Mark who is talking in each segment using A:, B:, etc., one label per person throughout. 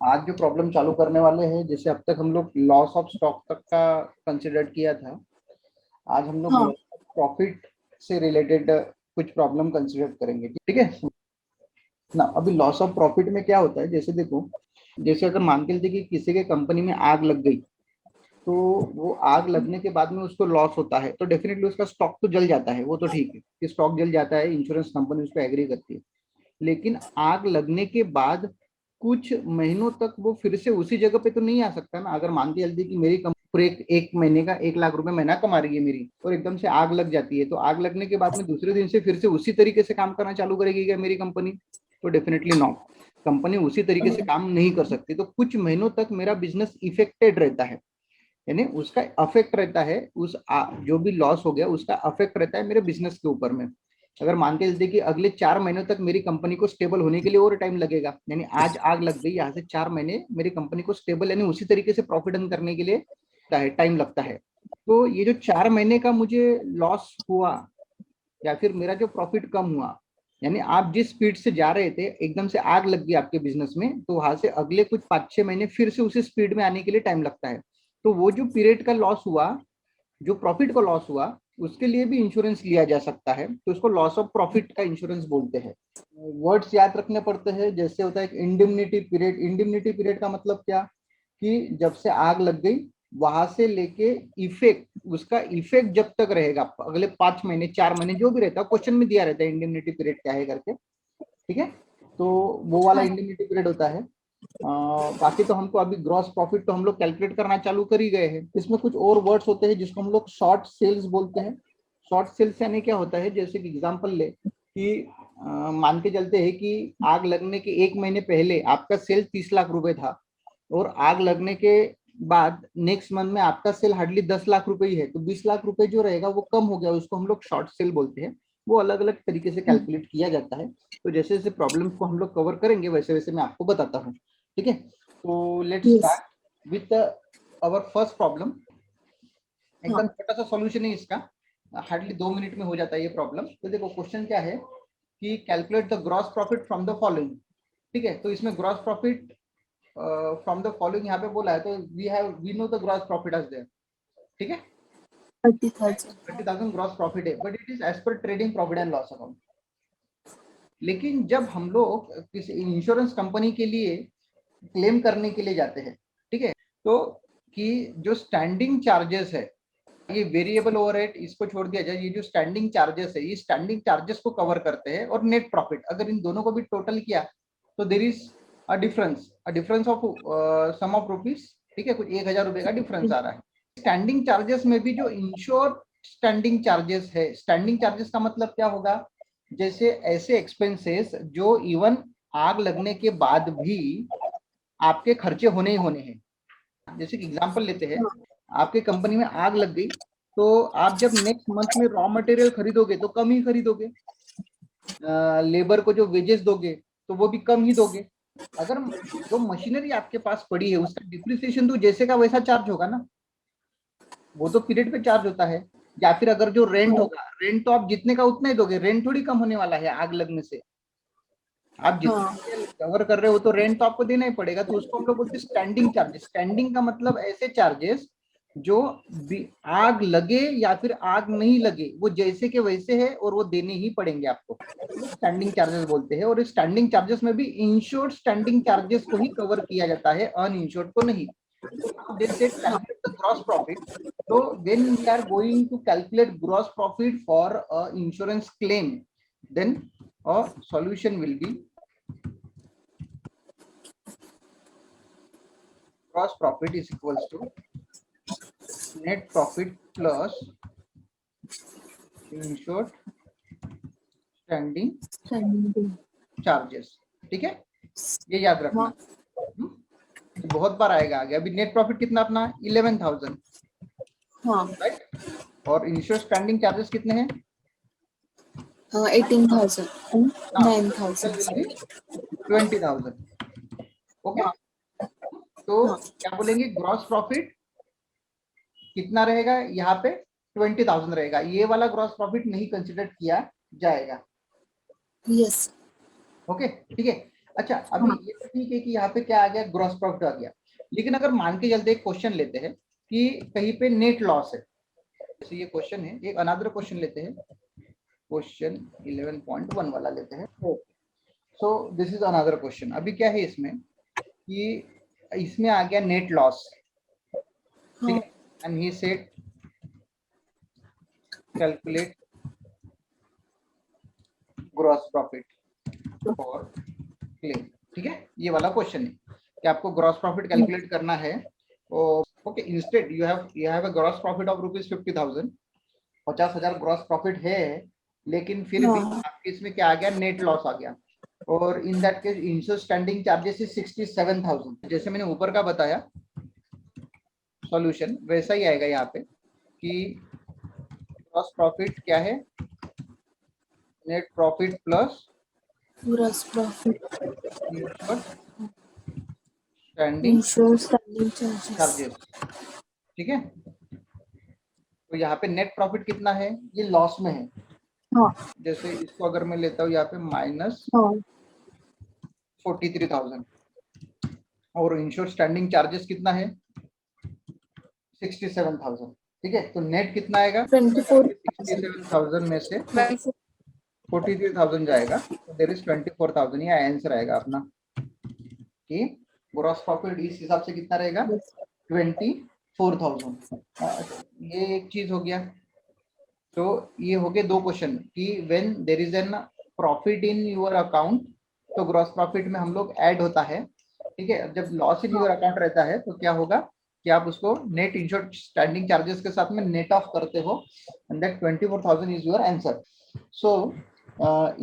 A: आज जो प्रॉब्लम चालू करने वाले हैं, जैसे अब तक हम लोग लॉस ऑफ स्टॉक तक का कंसिडर किया था, आज हम लोग
B: हाँ
A: लॉस ऑफ प्रॉफिट से रिलेटेड कुछ प्रॉब्लम कंसिडर करेंगे। ठीक है ना। अभी लॉस ऑफ प्रॉफिट में क्या होता है, जैसे देखो, जैसे अगर मान के चलते कि किसी के कंपनी में आग लग गई, तो वो आग लगने के बाद में उसको लॉस होता है, तो डेफिनेटली उसका स्टॉक तो जल जाता है, वो तो ठीक है कि स्टॉक जल जाता है, इंश्योरेंस कंपनी उस पर एग्री करती है। लेकिन आग लगने के बाद कुछ महीनों तक वो फिर से उसी जगह पे तो नहीं आ सकता ना। अगर मान के चलते कि मेरी कंपनी एक महीने का 1 लाख रुपए महीना कमा रही है मेरी, और एकदम से आग लग जाती है, तो आग लगने के बाद में दूसरे दिन से फिर से उसी तरीके से काम करना चालू करेगी क्या मेरी कंपनी? तो डेफिनेटली नॉट। कंपनी उसी तरीके से काम नहीं कर सकती, तो कुछ महीनों तक मेरा बिजनेस इफेक्टेड रहता है, यानी उसका अफेक्ट रहता है, जो भी लॉस हो गया उसका अफेक्ट रहता है मेरे बिजनेस के ऊपर में। अगर मान के चलते कि अगले 4 महीनों तक मेरी कंपनी को स्टेबल होने के लिए और टाइम लगेगा, यानी आज आग लग गई, यहाँ से 4 महीने मेरी कंपनी को स्टेबल यानी उसी तरीके से प्रॉफिट अर्न करने के लिए टाइम लगता है। तो ये जो 4 महीने का मुझे लॉस हुआ या फिर मेरा जो प्रॉफिट कम हुआ, यानी आप जिस स्पीड से जा रहे थे, एकदम से आग लग गई आपके बिजनेस में, तो वहां से अगले कुछ 5-6 महीने फिर से उसी स्पीड में आने के लिए टाइम लगता है। तो वो जो पीरियड का लॉस हुआ, जो प्रॉफिट का लॉस हुआ, उसके लिए भी इंश्योरेंस लिया जा सकता है, तो उसको लॉस ऑफ प्रॉफिट का इंश्योरेंस बोलते हैं। वर्ड्स याद रखने पड़ते हैं, जैसे होता है इंडिमनिटी पीरियड। इंडिमनिटी पीरियड का मतलब क्या, कि जब से आग लग गई वहां से लेके इफेक्ट, उसका इफेक्ट जब तक रहेगा, अगले 5 महीने 4 महीने जो भी रहता है, क्वेश्चन में दिया रहता है इंडिमनिटी पीरियड क्या है करके। ठीक है, तो वो वाला
B: हाँ
A: इंडिमनिटी पीरियड होता है। बाकी तो हमको अभी ग्रॉस प्रॉफिट तो हम लोग कैलकुलेट करना चालू कर ही गए हैं। इसमें कुछ और वर्ड्स होते हैं जिसको हम लोग शॉर्ट सेल्स बोलते हैं। शॉर्ट सेल्स यानी क्या होता है, जैसे कि एग्जांपल ले कि मान के चलते हैं कि आग लगने के 1 महीने पहले आपका सेल 30 लाख रुपए था, और आग लगने के बाद नेक्स्ट मंथ में आपका सेल हार्डली 10 लाख रुपए ही है, तो 20 लाख रुपए जो रहेगा वो कम हो गया, उसको हम लोग शॉर्ट सेल बोलते हैं। वो अलग अलग तरीके से कैलकुलेट किया जाता है। तो जैसे जैसे प्रॉब्लम्स को हम लोग कवर करेंगे वैसे वैसे मैं आपको बताता हूँ। ठीक है, तो let's
B: yes
A: start with our first problem.
B: हाँ
A: एकदम छोटा सा सॉल्यूशन है इसका, हार्डली 2 मिनट में हो जाता है ये प्रॉब्लम। तो देखो क्वेश्चन क्या है कि calculate the gross profit from the following. ठीक है, तो इसमें gross profit from the following यहाँ पे बोला है, तो we know the gross profit as there. ठीक है,
B: 30,000
A: 30,000 ग्रॉस प्रॉफिट है, but it is as per trading profit and loss account. लेकिन जब हम लोग किसी इंश्योरेंस कंपनी के लिए क्लेम करने के लिए जाते हैं, ठीक है, तो कि जो स्टैंडिंग चार्जेस है, ये वेरिएबल ओवरहेड इसको छोड़ दिया जाए, ये जो स्टैंडिंग चार्जेस है, ये स्टैंडिंग चार्जेस को कवर करते हैं, और नेट प्रॉफिट अगर इन दोनों को भी टोटल किया तो there is a difference of some of rupees. ठीक है, कुछ 1,000 रुपए का डिफरेंस आ रहा है। स्टैंडिंग चार्जेस में भी जो इंश्योर स्टैंडिंग चार्जेस है, स्टैंडिंग चार्जेस का मतलब क्या होगा, जैसे ऐसे एक्सपेंसेस जो इवन आग लगने के बाद भी आपके खर्चे होने ही होने हैं। जैसे कि एग्जांपल लेते हैं, आपके कंपनी में आग लग गई, तो आप जब नेक्स्ट मंथ में रॉ मटेरियल खरीदोगे तो कम ही खरीदोगे, लेबर को जो वेजेस दोगे तो वो भी कम ही दोगे। अगर जो मशीनरी आपके पास पड़ी है उसका डिप्रिसिएशन तो जैसे का वैसा चार्ज होगा ना, वो तो पीरियड पे चार्ज होता है। या फिर अगर जो रेंट होगा, रेंट तो आप जितने का उतना ही दोगे, रेंट थोड़ी कम होने वाला है आग लगने से। आप जितना
B: हाँ
A: कवर कर रहे हो तो रेंट तो आपको देना ही पड़ेगा, तो उसको हम लोग बोलते हैं स्टैंडिंग चार्जेस। स्टैंडिंग का मतलब ऐसे चार्जेस जो आग लगे या फिर आग नहीं लगे वो जैसे के वैसे है और वो देने ही पड़ेंगे आपको, स्टैंडिंग चार्जेस बोलते हैं। और इस स्टैंडिंग चार्जेस में भी इंश्योर्ड स्टैंडिंग चार्जेस को ही कवर किया जाता है, अनइंश्योर्ड को नहीं। So now they said calculate the gross profit. So when we are going to calculate gross profit for a insurance claim, then a solution will be gross profit is equals to net profit plus insured standing charges। ठीक है, ये याद रखना।
B: हाँ
A: तो बहुत बार आएगा आगे। अभी नेट प्रॉफिट कितना अपना 11,000,
B: हाँ
A: राइट, और इंश्योर्ड स्टैंडिंग चार्जेस कितने हैं
B: 18,000 and
A: ना,
B: 9,000
A: will be 20,000। ओके,
B: हाँ
A: तो
B: हाँ
A: क्या बोलेंगे, ग्रॉस प्रॉफिट कितना रहेगा यहाँ पे 20,000 रहेगा, ये वाला ग्रॉस प्रॉफिट नहीं कंसिडर किया जाएगा।
B: यस
A: ओके, ठीक है। अच्छा अभी
B: हाँ।
A: ये तो ठीक है कि यहाँ पे क्या आ गया, ग्रॉस प्रॉफिट आ गया, लेकिन अगर मान के चलते एक क्वेश्चन लेते हैं कि कहीं पे नेट लॉस है, जैसे ये क्वेश्चन है, एक अनदर क्वेश्चन लेते हैं, क्वेश्चन 11.1 वाला लेते हैं। So this is another question. अभी क्या है इसमें कि इसमें आ गया नेट लॉस, ठीक
B: हाँ।
A: है, and he said calculate gross profit for claim, ठीक है, ये वाला क्वेश्चन है कि आपको ग्रॉस प्रॉफिट कैलकुलेट करना है। Okay, instead you have a gross profit of ₹50,000, 50,000 gross profit है, लेकिन फिर भी
B: हाँ।
A: आपके इसमें क्या आ गया, नेट लॉस आ गया, और in that case ensure standing charges is 67,000। जैसे मैंने ऊपर का बताया सॉल्यूशन, वैसा ही आएगा यहाँ पे कि ग्रॉस प्रॉफिट क्या है, net profit plus
B: gross profit,
A: ensure standing
B: ensure standing charges.
A: Charges, ठीक है। तो यहाँ पे नेट प्रॉफिट कितना है, ये लॉस में है।
B: हाँ।
A: जैसे इसको अगर मैं लेता हूँ यहाँ पे
B: हाँ।
A: -43,000, और इंश्योर स्टैंडिंग चार्जेस कितना है 67,000, ठीक है। तो नेट कितना आएगा,
B: 24,000।
A: 67,000 में से
B: 24,000।
A: 43,000 जाएगा, तो देर इज 24,000, ये आंसर आएगा अपना कि ग्रॉस प्रॉफिट इस हिसाब से कितना रहेगा 24,000। ये एक चीज हो गया। तो ये हो गए दो क्वेश्चन कि when there is an profit in your account, तो ग्रॉस प्रॉफिट में हम लोग ऐड होता है, ठीक है। जब लॉस इन योर अकाउंट रहता है तो क्या होगा कि आप उसको नेट इंश्योर्ड स्टैंडिंग चार्जेस के साथ में नेट ऑफ करते हो, and that 24,000 is your answer. So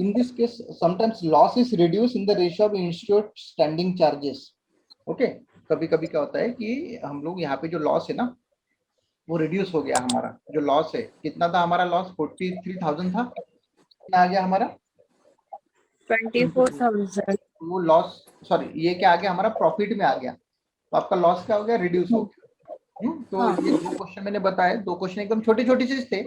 A: in this case sometimes loss is reduced in the ratio of insured standing charges, okay। कभी कभी क्या होता है कि हम लोग यहाँ पे जो लॉस है ना वो रिड्यूस हो गया, हमारा जो लॉस है कितना था, हमारा लॉस 43,000 था, कितना आ गया हमारा
B: 24,000।
A: वो लॉस, सॉरी ये क्या आ गया हमारा प्रॉफिट में आ गया, तो आपका लॉस क्या हो गया, रिड्यूस हो गया। तो
B: हाँ।
A: ये दो क्वेश्चन मैंने बताए, दो क्वेश्चन एकदम छोटे छोटे चीज थे,